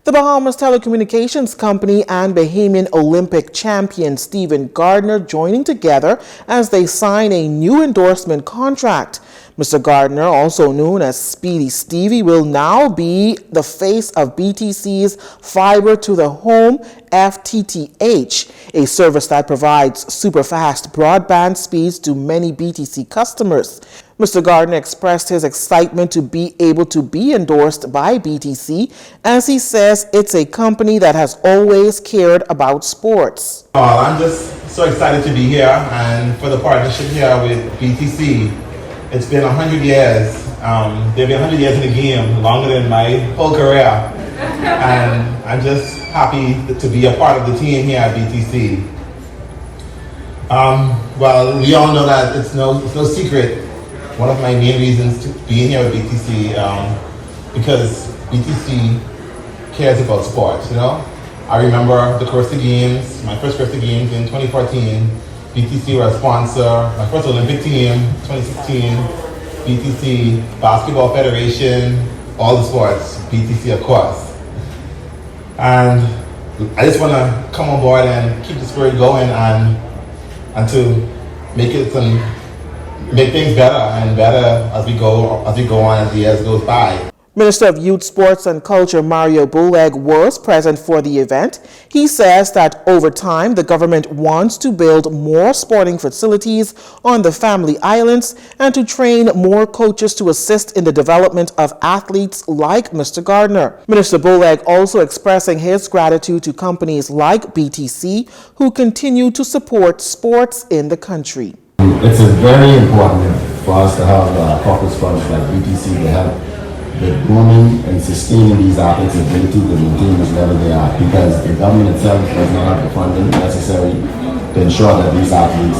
The Bahamas telecommunications company and Bahamian Olympic champion Stephen Gardner joining together as they sign a new endorsement contract. Mr. Gardner, also known as Speedy Stevie, will now be the face of BTC's Fiber to the Home FTTH, a service that provides super-fast broadband speeds to many BTC customers. Mr. Gardner expressed his excitement to be able to be endorsed by BTC, as he says it's a company that has always cared about sports. I'm just so excited to be here and for the partnership here with BTC. It's been 100 years. They've been 100 years in the game, longer than my whole career. And I'm just happy to be a part of the team here at BTC. Well, we all know that it's no secret. One of my main reasons to being here with BTC, because BTC cares about sports, you know? I remember the Costa Games, my first Costa Games in 2014. BTC were a sponsor. My first Olympic team, 2016. BTC, Basketball Federation, all the sports, BTC of course. And I just want to come on board and keep the spirit going and to make things better and better as we go on as the years goes by. Minister of Youth, Sports and Culture Mario Bulag was present for the event. He says that over time, the government wants to build more sporting facilities on the Family Islands and to train more coaches to assist in the development of athletes like Mr. Gardner. Minister Bulag also expressing his gratitude to companies like BTC who continue to support sports in the country. It's very important for us to have corporate sponsors like BTC to help with grooming and sustaining these athletes' ability to maintain this level they are, because the government itself does not have the funding necessary to ensure that these athletes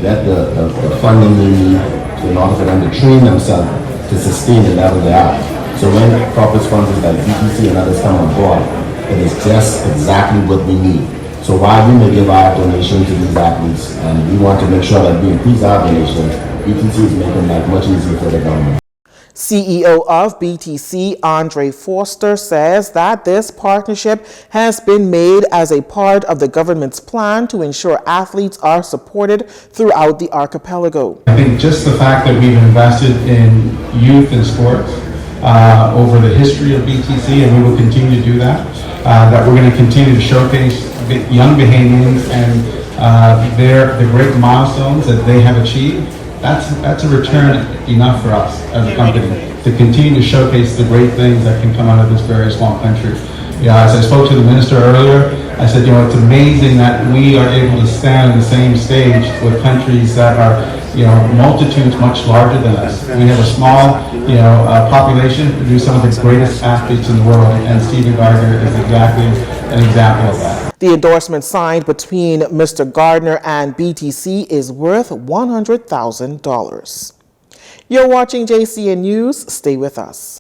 get the funding they need in order for them to train themselves to sustain the level they are. So when corporate sponsors like BTC and others come on board, it is just exactly what we need. So while we may give our donation to these athletes, and we want to make sure that we increase our donation, BTC is making life much easier for the government. CEO of BTC, Andre Forster, says that this partnership has been made as a part of the government's plan to ensure athletes are supported throughout the archipelago. I think just the fact that we've invested in youth and sports over the history of BTC, and we will continue to do that, that we're going to continue to showcase young Bahamians and the great milestones that they have achieved. That's a return enough for us as a company to continue to showcase the great things that can come out of this very small country. As I spoke to the minister earlier, I said, it's amazing that we are able to stand on the same stage with countries that are, multitudes much larger than us. We have a small, population, produce some of the greatest athletes in the world, and Stephen Gardner is exactly an example of that. The endorsement signed between Mr. Gardner and BTC is worth $100,000. You're watching JCN News. Stay with us.